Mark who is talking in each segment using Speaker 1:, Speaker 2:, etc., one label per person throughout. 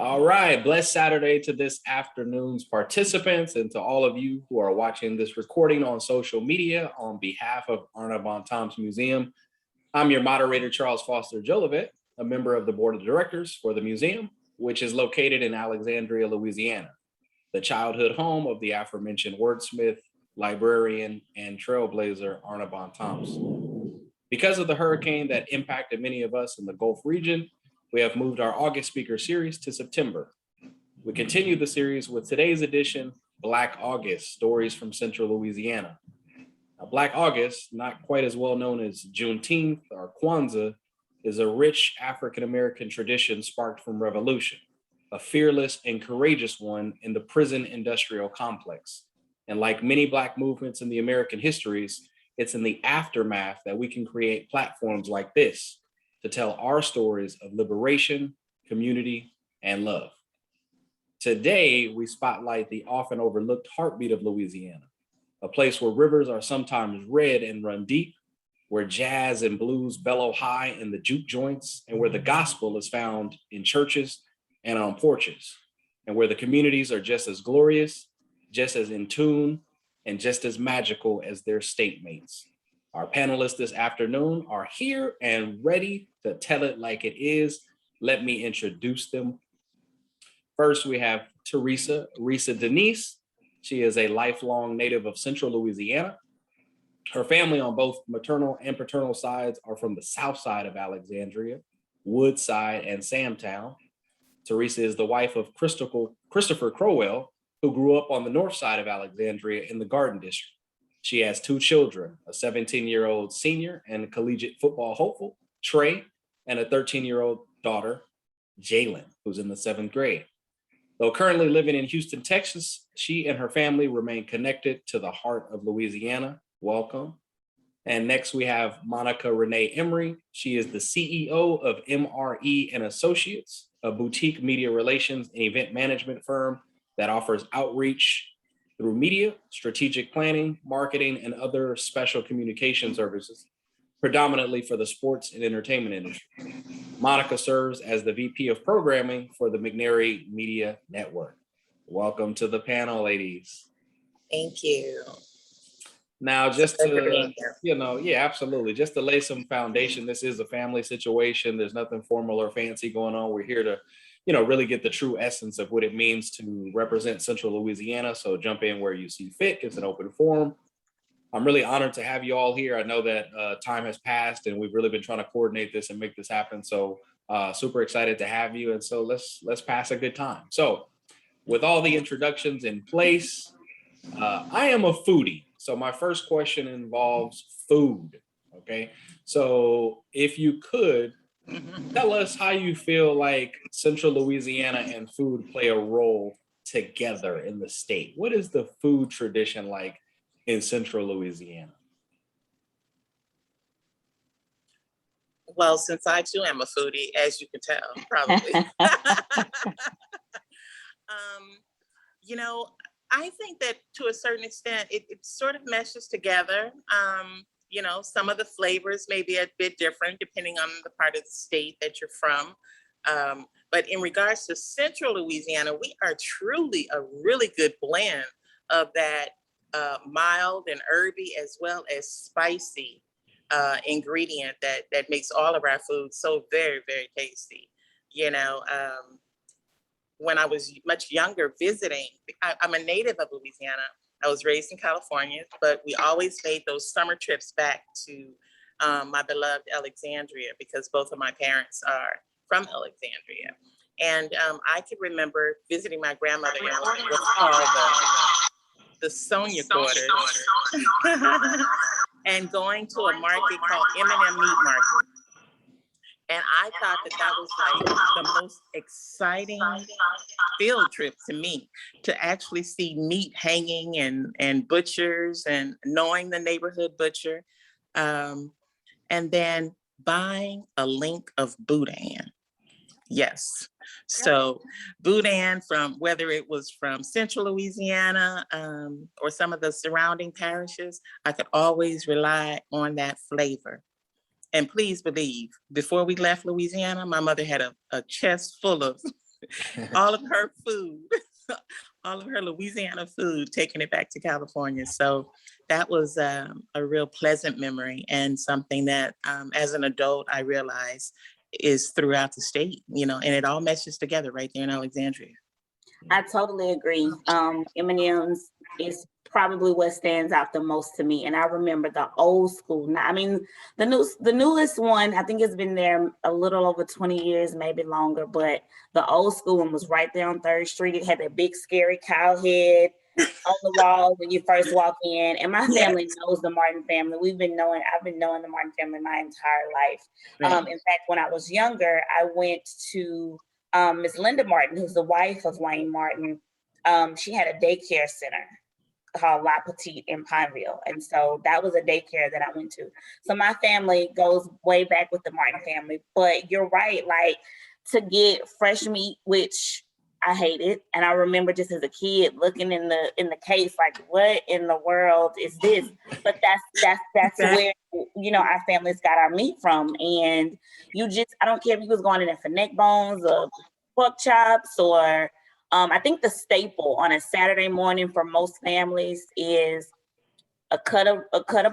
Speaker 1: All right, blessed Saturday to this afternoon's participants and to all of you who are watching this recording on social media on behalf of Arna Bontemps Museum. I'm your moderator, Charles Foster Jolivette, a member of the board of directors for the museum, which is located in Alexandria, Louisiana, the childhood home of the aforementioned wordsmith, librarian, and trailblazer Arna Bontemps. Because of the hurricane that impacted many of us in the Gulf region, we have moved our August speaker series to September. We continue the series with today's edition, Black August, Stories from Central Louisiana. Now, Black August, not quite as well known as Juneteenth or Kwanzaa, is a rich African-American tradition sparked from revolution, a fearless and courageous one in the prison industrial complex. And like many Black movements in the American histories, it's in the aftermath that we can create platforms like this to tell our stories of liberation, community, and love. Today, we spotlight the often overlooked heartbeat of Louisiana, a place where rivers are sometimes red and run deep, where jazz and blues bellow high in the juke joints, and where the gospel is found in churches and on porches, and where the communities are just as glorious, just as in tune, and just as magical as their state mates. Our panelists this afternoon are here and ready to tell it like it is. Let me introduce them. First, we have Resa Denise. She is a lifelong native of Central Louisiana. Her family on both maternal and paternal sides are from the south side of Alexandria, Woodside, and Samtown. Teresa is the wife of Christopher Crowell, who grew up on the north side of Alexandria in the Garden District. She has two children, a 17-year-old senior and collegiate football hopeful, Trey, and a 13-year-old daughter, Jalen, who's in the 7th grade. Though currently living in Houston, Texas, she and her family remain connected to the heart of Louisiana. Welcome. And next we have Monica Renee Emery. She is the CEO of MRE and Associates, a boutique media relations and event management firm that offers outreach through media, strategic planning, marketing, and other special communication services, predominantly for the sports and entertainment industry. Monica serves as the VP of programming for the McNary Media Network. Welcome to the panel, ladies.
Speaker 2: Thank you.
Speaker 1: Now, just to, absolutely. Just to lay some foundation, this is a family situation. There's nothing formal or fancy going on. We're here to really get the true essence of what it means to represent Central Louisiana. So jump in where you see fit. It's an open forum. I'm really honored to have you all here. I know that time has passed and we've really been trying to coordinate this and make this happen. So super excited to have you. And so let's pass a good time. So with all the introductions in place, I am a foodie. So my first question involves food. Okay. So if you could, tell us how you feel like Central Louisiana and food play a role together in the state. What is the food tradition like in Central Louisiana?
Speaker 2: Well, since I too am a foodie, as you can tell, probably. I think that to a certain extent, it sort of meshes together. Some of the flavors may be a bit different depending on the part of the state that you're from. But in regards to Central Louisiana, we are truly a really good blend of that mild and herby as well as spicy ingredient that makes all of our food so very, very tasty. When I was much younger visiting, I'm a native of Louisiana. I was raised in California, but we always made those summer trips back to my beloved Alexandria because both of my parents are from Alexandria. And I could remember visiting my grandmother in what's called the Sonia Quarters and going to a market called M&M Meat Market. And I thought that was like the most exciting field trip to me, to actually see meat hanging and butchers and knowing the neighborhood butcher. And then buying a link of boudin. Yes. So boudin, from whether it was from Central Louisiana or some of the surrounding parishes, I could always rely on that flavor. And please believe, before we left Louisiana, my mother had a chest full of all of her food, all of her Louisiana food, taking it back to California. So that was a real pleasant memory, and something that as an adult, I realized is throughout the state, and it all meshes together right there in Alexandria.
Speaker 3: I totally agree. M&M's is probably what stands out the most to me. And I remember the old school. Now, I mean, the newest one, I think it's been there a little over 20 years, maybe longer, but the old school one was right there on 3rd Street. It had that big scary cow head on the wall when you first walk in. And my family knows the Martin family. I've been knowing the Martin family my entire life.
Speaker 2: Right.
Speaker 3: In fact, when I was younger, I went to Miss Linda Martin, who's the wife of Wayne Martin. She had a daycare center called La Petite in Pineville. And so that was a daycare that I went to. So my family goes way back with the Martin family. But you're right, like to get fresh meat, which I hated. And I remember just as a kid looking in the case, like, what in the world is this? But that's where, our families got our meat from. And I don't care if you was going in there for neck bones or pork chops, or I think the staple on a Saturday morning for most families is a cut of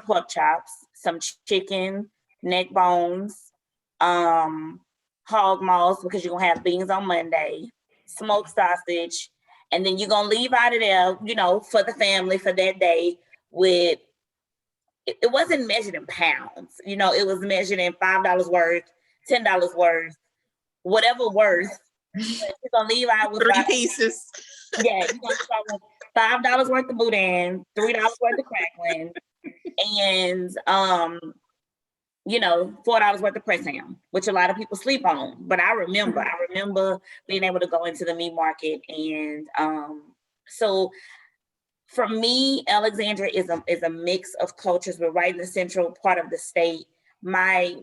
Speaker 3: pork chops, some chicken, neck bones, hog maws, because you're gonna have beans on Monday, smoked sausage, and then you're gonna leave out of there, for the family for that day with, it wasn't measured in pounds, it was measured in $5 worth, $10 worth, whatever worth. You're gonna leave out with
Speaker 2: 3 pieces.
Speaker 3: Yeah, you're gonna start with $5 worth of boudin, $3 worth of crackling, and $4 worth of press ham, which a lot of people sleep on. But I remember being able to go into the meat market, and so for me, Alexandria is a mix of cultures. We're right in the central part of the state. My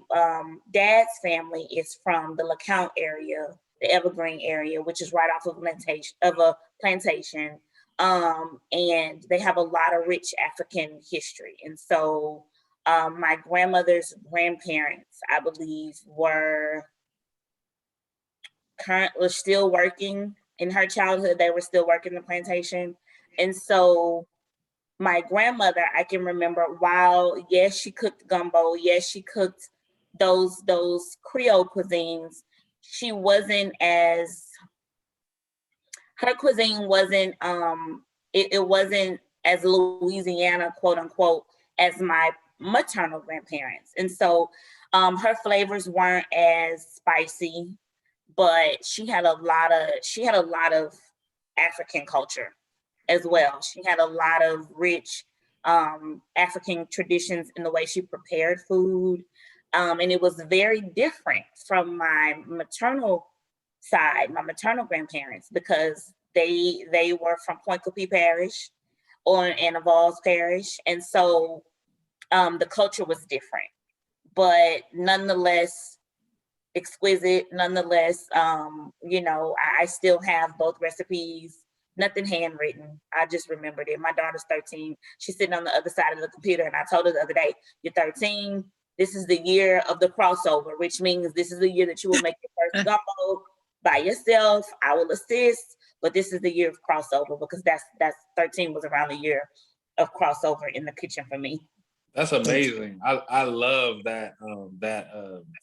Speaker 3: dad's family is from the LeCount area, the Evergreen area, which is right off of a plantation. And they have a lot of rich African history. And so my grandmother's grandparents, I believe, were still working in her childhood. They were still working the plantation. And so my grandmother, I can remember, while yes, she cooked gumbo, yes, she cooked those Creole cuisines, her cuisine wasn't it wasn't as Louisiana, quote unquote, as my maternal grandparents. And so her flavors weren't as spicy, but she had a lot of African culture as well. She had a lot of rich African traditions in the way she prepared food. And it was very different from my maternal side, my maternal grandparents, because they were from Point Coupee Parish and Avals Parish. And so the culture was different, but nonetheless exquisite. Nonetheless, I still have both recipes, nothing handwritten. I just remembered it. My daughter's 13. She's sitting on the other side of the computer, and I told her the other day, you're 13. This is the year of the crossover, which means this is the year that you will make your first gumbo by yourself. I will assist, but this is the year of crossover, because that's 13 was around the year of crossover in the kitchen for me.
Speaker 1: That's amazing. I love that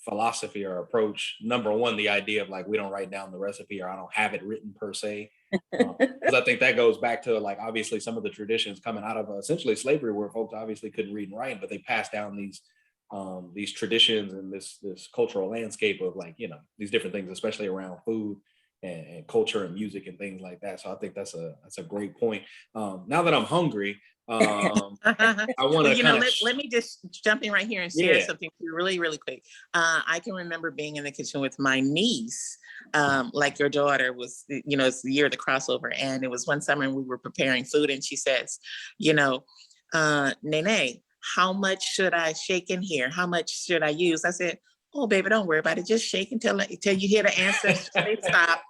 Speaker 1: philosophy or approach. Number one, the idea of like, we don't write down the recipe, or I don't have it written per se. Because I think that goes back to like, obviously some of the traditions coming out of essentially slavery, where folks obviously couldn't read and write, but they passed down these traditions and this cultural landscape of like, these different things, especially around food and culture and music and things like that. So I think that's a great point. Now that I'm hungry, I want to
Speaker 2: let me just jump in right here and share something really, really quick. I can remember being in the kitchen with my niece, like your daughter was, it's the year of the crossover. And it was one summer and we were preparing food, and she says, Nene, how much should I shake in here? How much should I use? I said, oh, baby, don't worry about it. Just shake until you hear the ancestors say stop.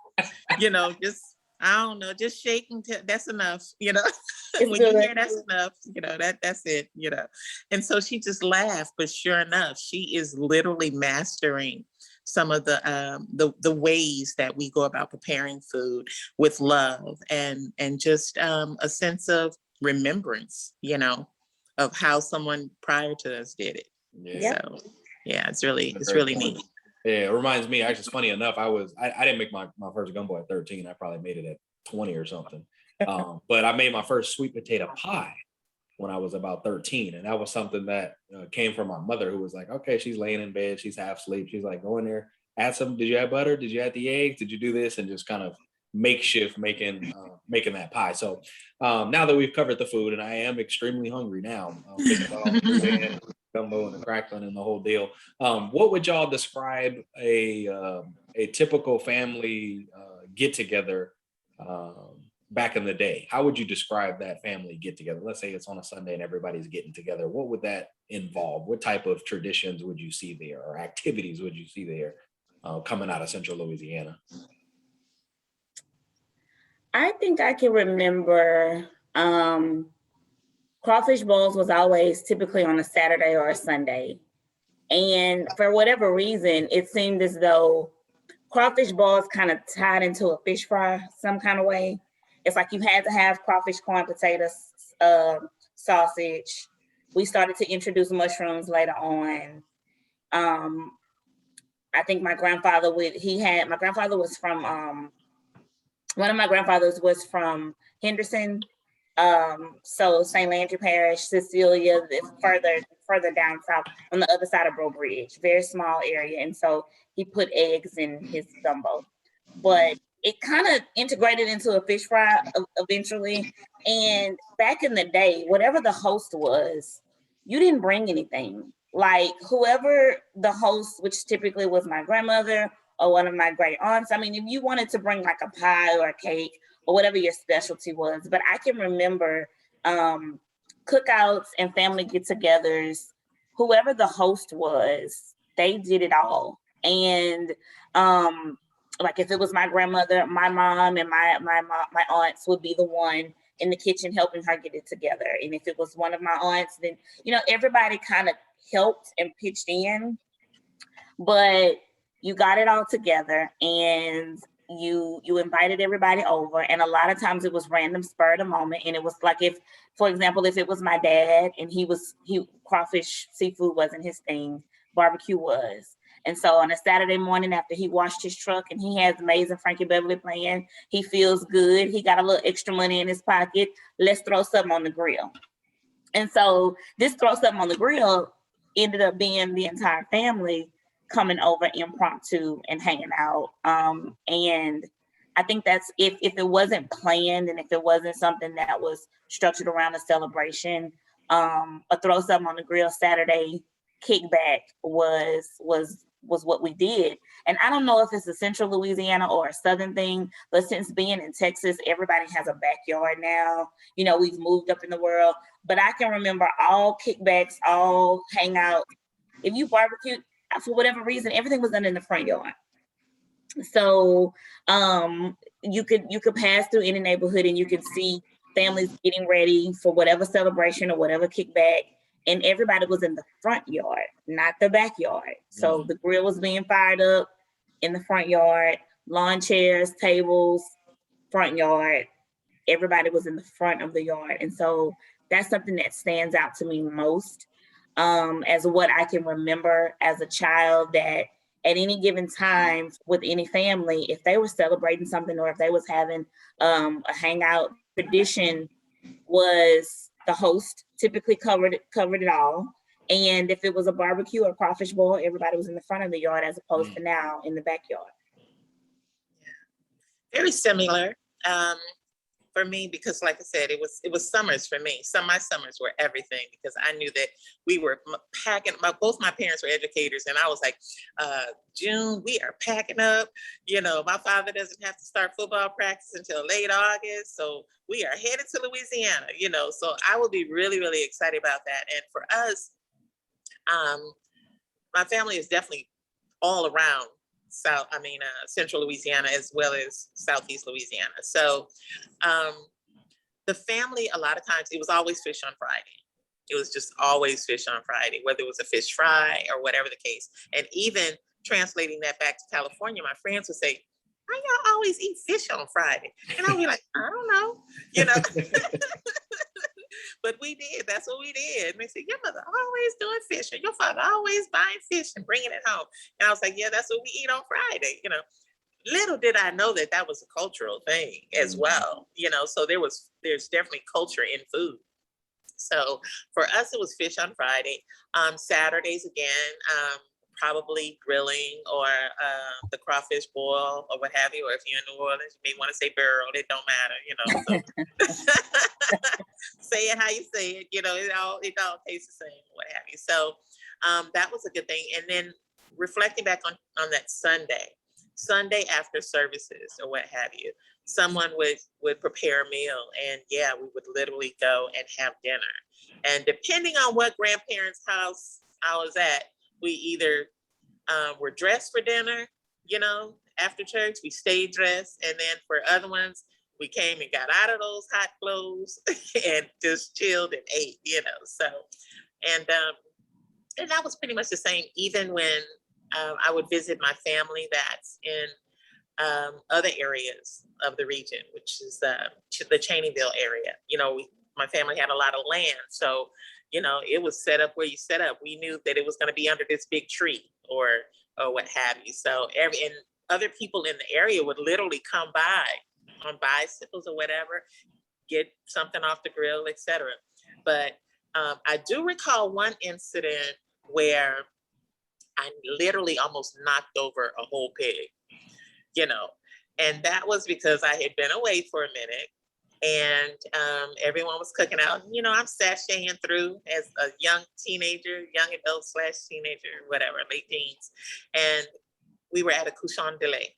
Speaker 2: I don't know, just shake until that's enough, when you hear that's enough, that's it, And so she just laughed, but sure enough, she is literally mastering some of the ways that we go about preparing food with love and just a sense of remembrance, you know, of how someone prior to us did it.
Speaker 1: Yeah.
Speaker 2: So yeah, it's really neat.
Speaker 1: Yeah, it reminds me, actually, it's funny enough, I didn't make my first gumbo at 13. I probably made it at 20 or something. But I made my first sweet potato pie when I was about 13. And that was something that came from my mother, who was like, okay, she's laying in bed, she's half asleep. She's like, go in there, add some, did you add butter? Did you add the eggs? Did you do this? And just kind of makeshift making that pie. So now that we've covered the food, and I am extremely hungry now, thinking about all the food and gumbo and the crackling and the whole deal. What would y'all describe a typical family get together back in the day? How would you describe that family get together? Let's say it's on a Sunday and everybody's getting together. What would that involve? What type of traditions would you see there, or activities would you see there coming out of Central Louisiana?
Speaker 3: I think I can remember crawfish bowls was always typically on a Saturday or a Sunday. And for whatever reason, it seemed as though crawfish balls kind of tied into a fish fry some kind of way. It's like you had to have crawfish, corn, potatoes, sausage. We started to introduce mushrooms later on. I think my grandfather was from, one of my grandfathers was from Henderson. So St. Landry Parish, Cecilia, further down south on the other side of Bro Bridge, very small area. And so he put eggs in his gumbo, but it kind of integrated into a fish fry eventually. And back in the day, whatever the host was, you didn't bring anything. Like whoever the host, which typically was my grandmother or one of my great aunts. I mean, if you wanted to bring like a pie or a cake or whatever your specialty was, but I can remember cookouts and family get-togethers. Whoever the host was, they did it all. And like if it was my grandmother, my mom and my aunts would be the one in the kitchen helping her get it together. And if it was one of my aunts, then everybody kind of helped and pitched in, but you got it all together and you invited everybody over. And a lot of times it was random, spur of the moment. And it was like, if, for example, if it was my dad and crawfish seafood wasn't his thing, barbecue was. And so on a Saturday morning after he washed his truck and he has Maze and Frankie Beverly playing, he feels good. He got a little extra money in his pocket. Let's throw something on the grill. And so this throw something on the grill ended up being the entire family coming over impromptu and hanging out. And I think that's, if it wasn't planned and if it wasn't something that was structured around a celebration, a throw something on the grill Saturday kickback was what we did. And I don't know if it's a Central Louisiana or a Southern thing, but since being in Texas, everybody has a backyard now. We've moved up in the world, but I can remember all kickbacks, all hangouts. If you barbecued, for whatever reason, everything was done in the front yard. So you could pass through any neighborhood and you could see families getting ready for whatever celebration or whatever kickback. And everybody was in the front yard, not the backyard. So the grill was being fired up in the front yard, lawn chairs, tables, front yard. Everybody was in the front of the yard. And so that's something that stands out to me most. As what I can remember as a child, that at any given time with any family, if they were celebrating something or if they was having a hangout, tradition was the host typically covered it all. And if it was a barbecue or crawfish boil, everybody was in the front of the yard as opposed to now in the backyard.
Speaker 2: Very similar. For me, because like I said, it was summers for me. My summers were everything, because I knew that we were packing. Both my parents were educators, and I was like, June, we are packing up. My father doesn't have to start football practice until late August, so we are headed to Louisiana. So I will be really, really excited about that. And for us, my family is definitely all around Central Louisiana as well as Southeast Louisiana. So the family, a lot of times, it was always fish on Friday. It was just always fish on Friday, whether it was a fish fry or whatever the case. And even translating that back to California, my friends would say, "Why y'all always eat fish on Friday?" And I'll be like, "I don't know," you know. But we did. That's what we did. And they said, "Your mother always doing fish, or your father always buying fish and bringing it home." And I was like, "Yeah, that's what we eat on Friday," you know. Little did I know that that was a cultural thing as well, you know. So there's definitely culture in food. So for us, it was fish on Friday. Saturdays again, probably grilling or the crawfish boil or what have you. Or if you're in New Orleans, you may want to say barrel. It don't matter, you know. So. Say it how you say it. You know, it all tastes the same. What have you. So that was a good thing. And then reflecting back on that Sunday after services or what have you, someone would prepare a meal, and yeah, we would literally go and have dinner. And depending on what grandparents' house I was at, we either were dressed for dinner, you know, after church, we stayed dressed. And then for other ones, we came and got out of those hot clothes and just chilled and ate, you know. So, and that was pretty much the same, even when I would visit my family that's in other areas of the region, which is the Cheneyville area. You know, my family had a lot of land. So, you know, it was set up where you set up. We knew that it was going to be under this big tree or what have you. So and other people in the area would literally come by on bicycles or whatever, get something off the grill, etc. But I do recall one incident where I literally almost knocked over a whole pig, you know, and that was because I had been away for a minute and everyone was cooking out. You know, I'm sashaying through as a young teenager, young adult / teenager, whatever, late teens. And we were at a couchon de lait.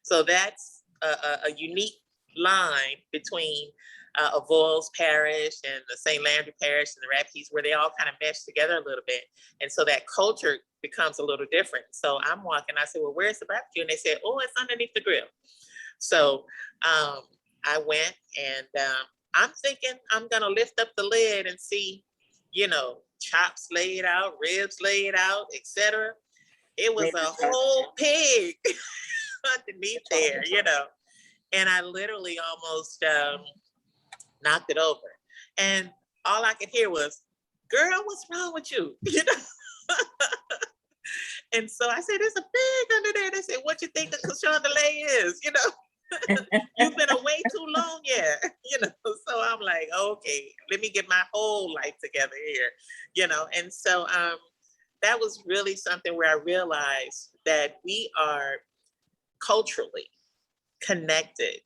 Speaker 2: So that's a unique line between Avoyelles Parish and the St. Landry Parish and the Rapides, where they all kind of mesh together a little bit. And so that culture becomes a little different. So I'm walking, I said, "Well, where's the barbecue?" And they said, "Oh, it's underneath the grill." So I went and I'm thinking I'm going to lift up the lid and see, you know, chops laid out, ribs laid out, etc. It was a whole pig underneath there, you know. And I literally almost knocked it over. And all I could hear was, "Girl, what's wrong with you?" You know? And so I said, "There's a pig under there." They said, "What you think the couchon de lait is?" You know, "You've been away too long, yeah." You know, so I'm like, okay, let me get my whole life together here, you know. And so that was really something where I realized that we are culturally connected,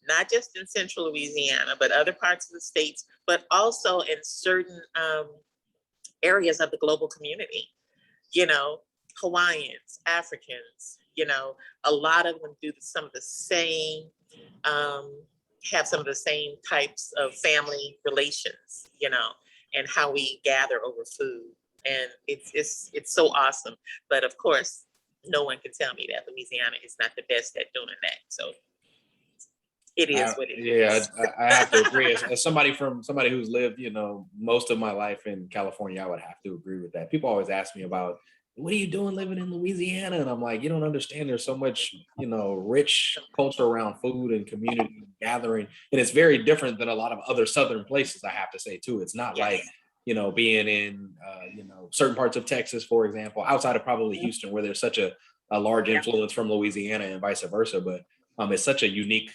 Speaker 2: not just in Central Louisiana, but other parts of the states, but also in certain areas of the global community. You know, Hawaiians, Africans, you know, a lot of them do some of the same, have some of the same types of family relations, you know, and how we gather over food. And it's so awesome. But of course, no one can tell me that Louisiana is not the best at doing that. So it is what it is.
Speaker 1: Yeah, I have to agree. As somebody who's lived, you know, most of my life in California, I would have to agree with that. People always ask me about, "What are you doing living in Louisiana?" And I'm like, you don't understand. There's so much, you know, rich culture around food and community gathering, and it's very different than a lot of other southern places. I have to say too. It's not like, you know, being in, you know, certain parts of Texas, for example, outside of probably Houston, where there's such a large influence from Louisiana and vice versa. But it's such a unique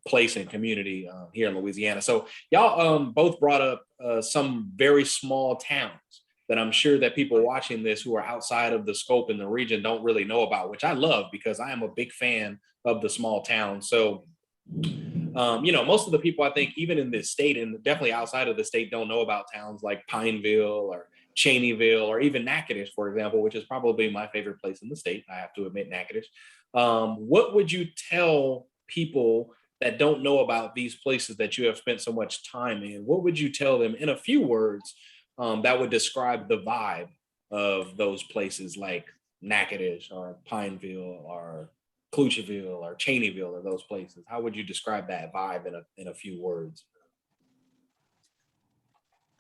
Speaker 1: place and community here in Louisiana. So y'all both brought up some very small towns that I'm sure that people watching this who are outside of the scope in the region don't really know about, which I love because I am a big fan of the small towns. So, you know, most of the people I think even in this state and definitely outside of the state don't know about towns like Pineville or Cheneyville or even Natchitoches, for example, which is probably my favorite place in the state. I have to admit, Natchitoches. What would you tell people that don't know about these places that you have spent so much time in? What would you tell them in a few words that would describe the vibe of those places like Natchitoches or Pineville or Clucheville or Cheneyville or those places? How would you describe that vibe in a few words?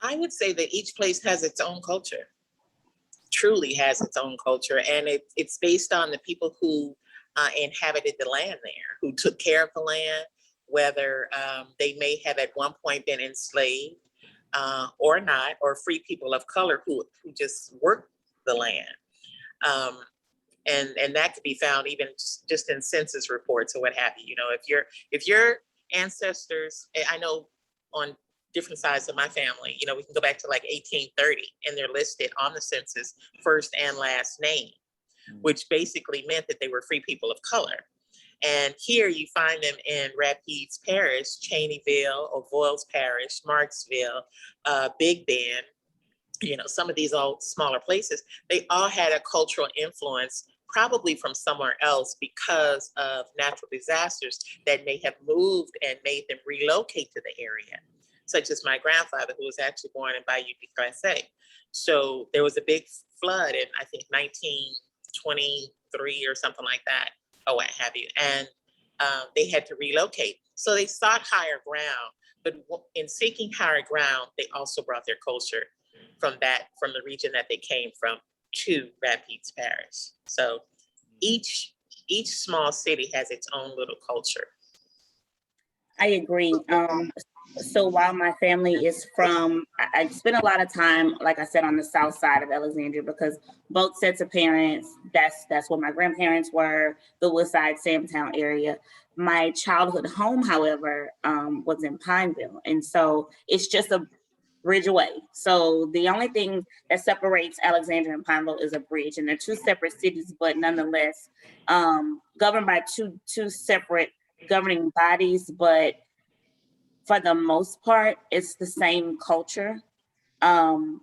Speaker 2: I would say that each place has its own culture. truly has its own culture, and it's based on the people who inhabited the land there, who took care of the land, whether they may have at one point been enslaved or not, or free people of color who just worked the land. And that could be found even just in census reports or what have you. You know, if your ancestors, I know on different sides of my family, you know, we can go back to like 1830 and they're listed on the census first and last name, which basically meant that they were free people of color. And here you find them in Rapides Parish, Cheneyville, Avoyelles Parish, Marksville, Big Bend, you know, some of these old smaller places, they all had a cultural influence, probably from somewhere else because of natural disasters that may have moved and made them relocate to the area, such as my grandfather, who was actually born in Bayou de Cressay. So there was a big flood in, I think, 1923 or something like that, or what have you. And they had to relocate. So they sought higher ground, but in seeking higher ground, they also brought their culture from the region that they came from to Rapides Parish. So each small city has its own little culture.
Speaker 3: I agree. So while my family is from, I spent a lot of time, like I said, on the south side of Alexandria, because both sets of parents, that's where my grandparents were, the Woodside, Samtown area. My childhood home, however, was in Pineville. And so it's just a bridge away. So the only thing that separates Alexandria and Pineville is a bridge, and they're two separate cities, but nonetheless governed by two separate governing bodies. But for the most part, it's the same culture. And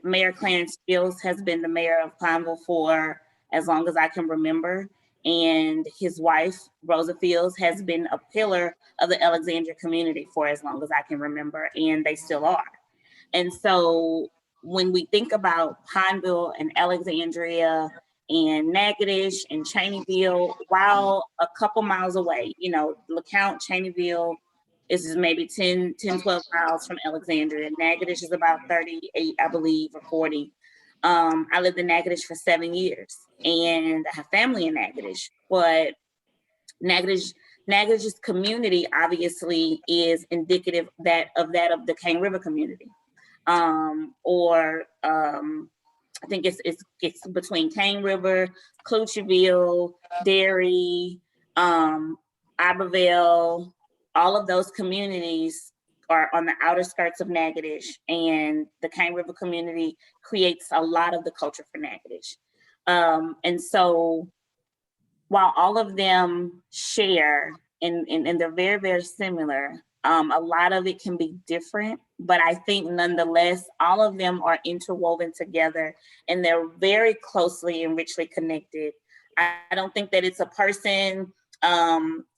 Speaker 3: Mayor Clarence Fields has been the mayor of Pineville for as long as I can remember. And his wife, Rosa Fields, has been a pillar of the Alexandria community for as long as I can remember, and they still are. And so when we think about Pineville and Alexandria and Natchitoches and Cheneyville, while a couple miles away, you know, LeCount, Cheneyville is maybe 10, 12 miles from Alexandria. Natchitoches is about 38, I believe, or 40. I lived in Natchitoches for 7 years, and I have family in Natchitoches, but Natchitoches community obviously is indicative of the Cane River community. I think it's between Cane River, Clutcheville, Derry, Iberville, all of those communities are on the outer skirts of Natchitoches, and the Cane River community creates a lot of the culture for Natchitoches. And so while all of them share and they're very, very similar, a lot of it can be different, but I think nonetheless, all of them are interwoven together and they're very closely and richly connected. I don't think that it's a person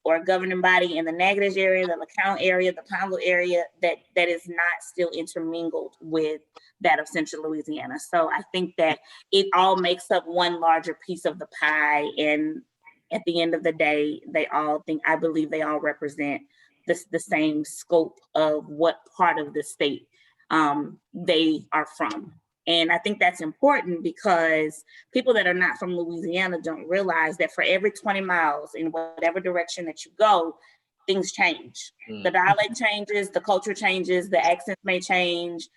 Speaker 3: or a governing body in the Natchitoches area, the LeCount area, the Pineville area that is not still intermingled with that of Central Louisiana. So I think that it all makes up one larger piece of the pie. And at the end of the day, I believe they all represent the same scope of what part of the state they are from. And I think that's important because people that are not from Louisiana don't realize that for every 20 miles in whatever direction that you go, things change. The dialect changes, the culture changes, the accents may change.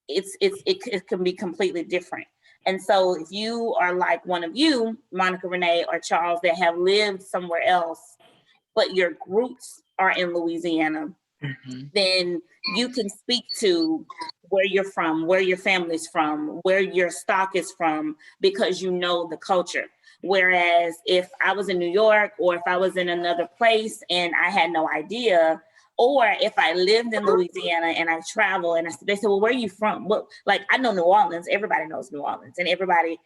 Speaker 3: It can be completely different. And so if you are like one of you, Monica, Renee, or Charles, that have lived somewhere else, but your roots are in Louisiana, then you can speak to where you're from, where your family's from, where your stock is from, because you know the culture. Whereas if I was in New York or if I was in another place and I had no idea, or if I lived in Louisiana and I travel and they said, well, where are you from? Well, like I know New Orleans, everybody knows New Orleans, and everybody,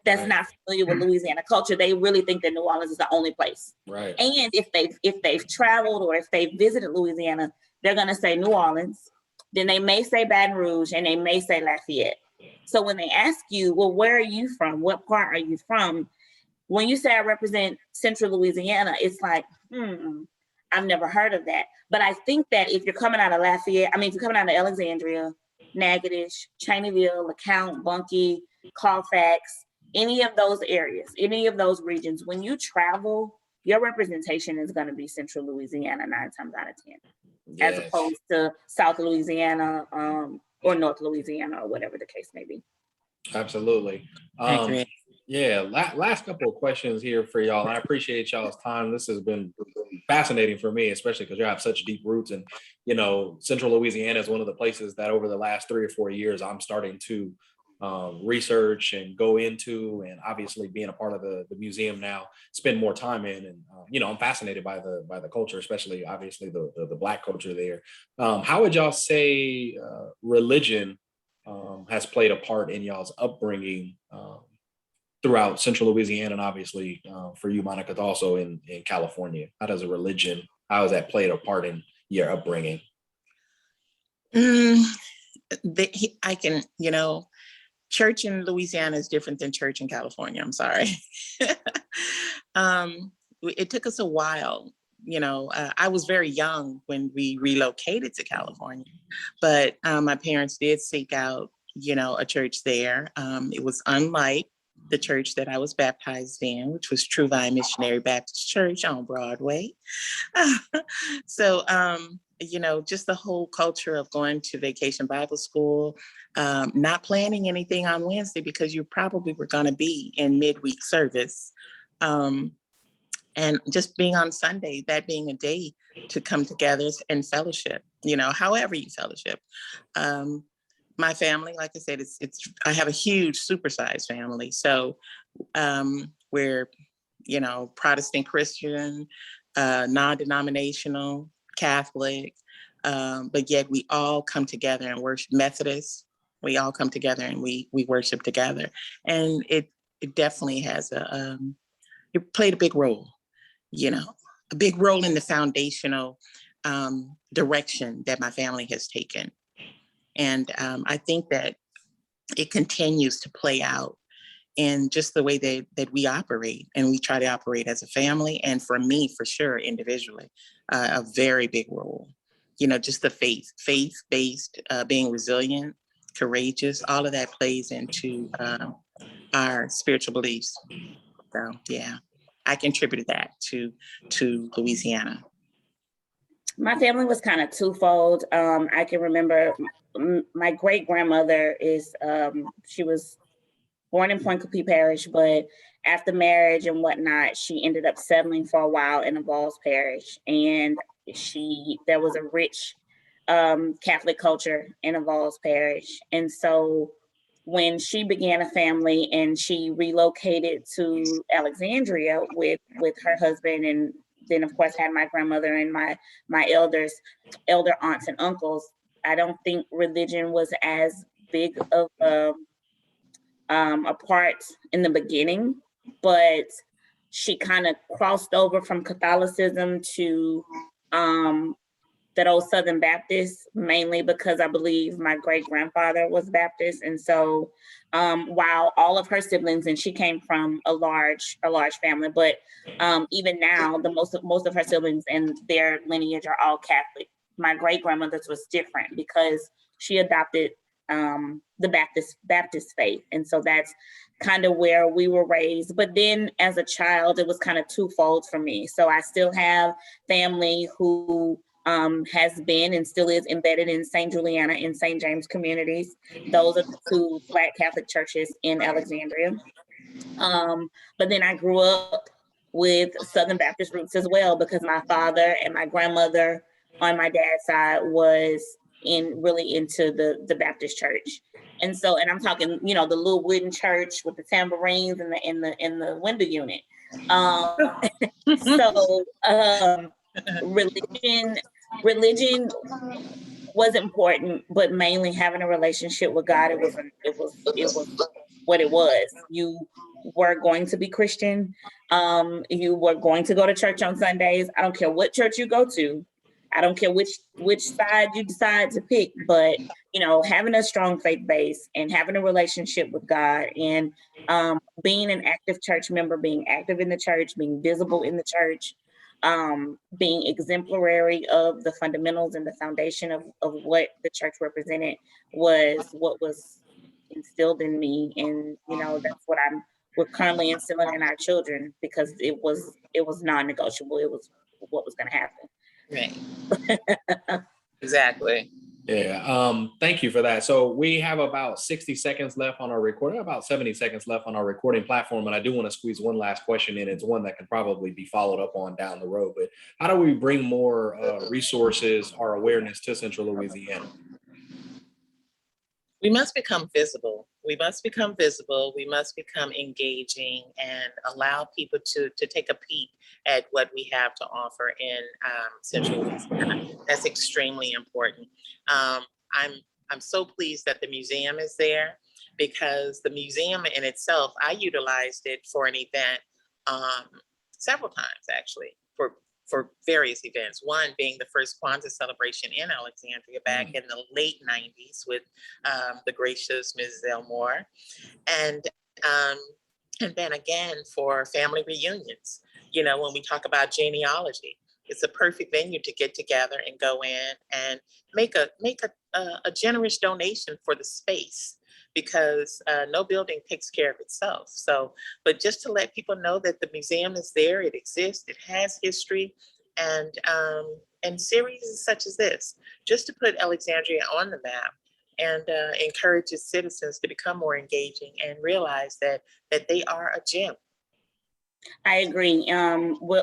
Speaker 3: that's not familiar with Louisiana culture, they really think that New Orleans is the only place.
Speaker 1: Right.
Speaker 3: And if they've traveled or if they've visited Louisiana, they're gonna say New Orleans, then they may say Baton Rouge and they may say Lafayette. So when they ask you, well, where are you from? What part are you from? When you say I represent Central Louisiana, it's like, I've never heard of that. But I think that if you're coming out of Lafayette, if you're coming out of Alexandria Natchitoches, Cheneyville, LeCount, Bunkie, Colfax, any of those areas, any of those regions, when you travel, your representation is going to be Central Louisiana 9 times out of 10, as
Speaker 1: Yes.
Speaker 3: opposed to South Louisiana or North Louisiana or whatever the case may be.
Speaker 1: Absolutely.
Speaker 2: I agree.
Speaker 1: Yeah, last couple of questions here for y'all. I appreciate y'all's time. This has been fascinating for me, especially because you have such deep roots. And, you know, Central Louisiana is one of the places that over the last 3 or 4 years, I'm starting to research and go into, and obviously being a part of the museum now, spend more time in. And, you know, I'm fascinated by the culture, especially obviously the Black culture there. How would y'all say religion has played a part in y'all's upbringing throughout Central Louisiana, and obviously for you, Monica, also in California? How does how has that played a part in your upbringing?
Speaker 2: I can, church in Louisiana is different than church in California. I'm sorry. It took us a while. I was very young when we relocated to California, but my parents did seek out, a church there. It was unlike the church that I was baptized in, which was True Vine Missionary Baptist Church on Broadway. So, just the whole culture of going to vacation Bible school, not planning anything on Wednesday because you probably were going to be in midweek service. And just being on Sunday, that being a day to come together and fellowship, however you fellowship. My family, like I said, I have a huge supersized family. So we're, Protestant Christian, non-denominational, Catholic, but yet we all come together and worship. Methodist, we all come together and we worship together. And it definitely has it played a big role, a big role in the foundational direction that my family has taken. And I think that it continues to play out in just the way that we operate, and we try to operate as a family. And for me, for sure, individually, a very big role, just the faith-based, being resilient, courageous, all of that plays into our spiritual beliefs. So yeah, I contributed that to Louisiana.
Speaker 3: My family was kind of twofold. I can remember my great grandmother she was born in Point Coupee Parish, but after marriage and whatnot, she ended up settling for a while in the Vols Parish. And there was a rich Catholic culture in the Vols Parish. And so when she began a family and she relocated to Alexandria with her husband, and then of course had my grandmother and my elder aunts and uncles, I don't think religion was as big of a part in the beginning, but she kind of crossed over from Catholicism to that old Southern Baptist, mainly because I believe my great grandfather was Baptist. And so while all of her siblings, and she came from a large family, but even now most of her siblings and their lineage are all Catholic. My great grandmother's was different because she adopted the Baptist faith. And so that's kind of where we were raised. But then as a child, it was kind of twofold for me. So I still have family who has been and still is embedded in St. Juliana and St. James communities. Those are the two Black Catholic churches in Alexandria. But then I grew up with Southern Baptist roots as well, because my father and my grandmother on my dad's side was really into the Baptist church. And so, and I'm talking, the little wooden church with the tambourines and the window unit. So religion was important, but mainly having a relationship with God. It was what it was. You were going to be Christian. You were going to go to church on Sundays. I don't care what church you go to. I don't care which side you decide to pick, but having a strong faith base and having a relationship with God, and being an active church member, being active in the church, being visible in the church, being exemplary of the fundamentals and the foundation of what the church represented was what was instilled in me. And, that's what we're currently instilling in our children, because it was non-negotiable. It was what was going to happen.
Speaker 2: Right. Exactly.
Speaker 1: Yeah, thank you for that. So we have about 60 seconds left on our recording, about 70 seconds left on our recording platform. And I do want to squeeze one last question in. It's one that can probably be followed up on down the road. But how do we bring more resources or awareness to Central Louisiana?
Speaker 2: We must become visible. We must become visible. We must become engaging and allow people to take a peek at what we have to offer in Central Louisiana. That's extremely important. I'm so pleased that the museum is there, because the museum in itself, I utilized it for an event several times, actually, for various events. One being the first Kwanzaa celebration in Alexandria back in the late 90s with the gracious Mrs. Elmore. And then again for family reunions. When we talk about genealogy, it's a perfect venue to get together and go in and make a generous donation for the space, because no building takes care of itself. So, but just to let people know that the museum is there, it exists, it has history, and series such as this, just to put Alexandria on the map and encourage its citizens to become more engaging and realize that they are a gem.
Speaker 3: I agree.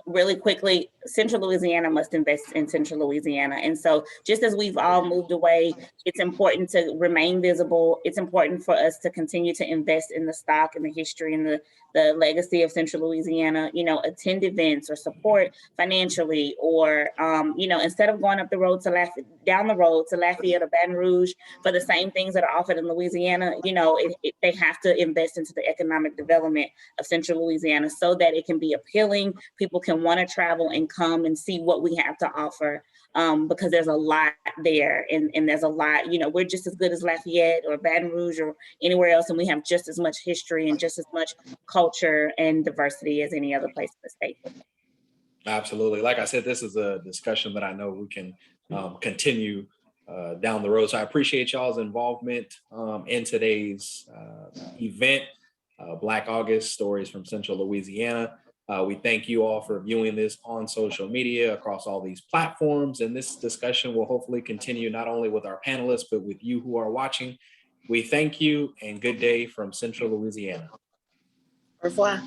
Speaker 3: Really quickly, Central Louisiana must invest in Central Louisiana. And so just as we've all moved away, it's important to remain visible. It's important for us to continue to invest in the stock and the history and the legacy of Central Louisiana, attend events or support financially, or, instead of going up the road to down the road to Lafayette or Baton Rouge for the same things that are offered in Louisiana, they have to invest into the economic development of Central Louisiana so that it can be appealing. People can want to travel and come and see what we have to offer, because there's a lot there, and there's a lot, we're just as good as Lafayette or Baton Rouge or anywhere else, and we have just as much history and just as much culture and diversity as any other place in the state.
Speaker 1: Absolutely. Like I said, this is a discussion that I know we can continue down the road. So I appreciate y'all's involvement in today's event, Black August Stories from Central Louisiana. We thank you all for viewing this on social media across all these platforms. And this discussion will hopefully continue not only with our panelists, but with you who are watching. We thank you and good day from Central Louisiana.
Speaker 2: Au revoir.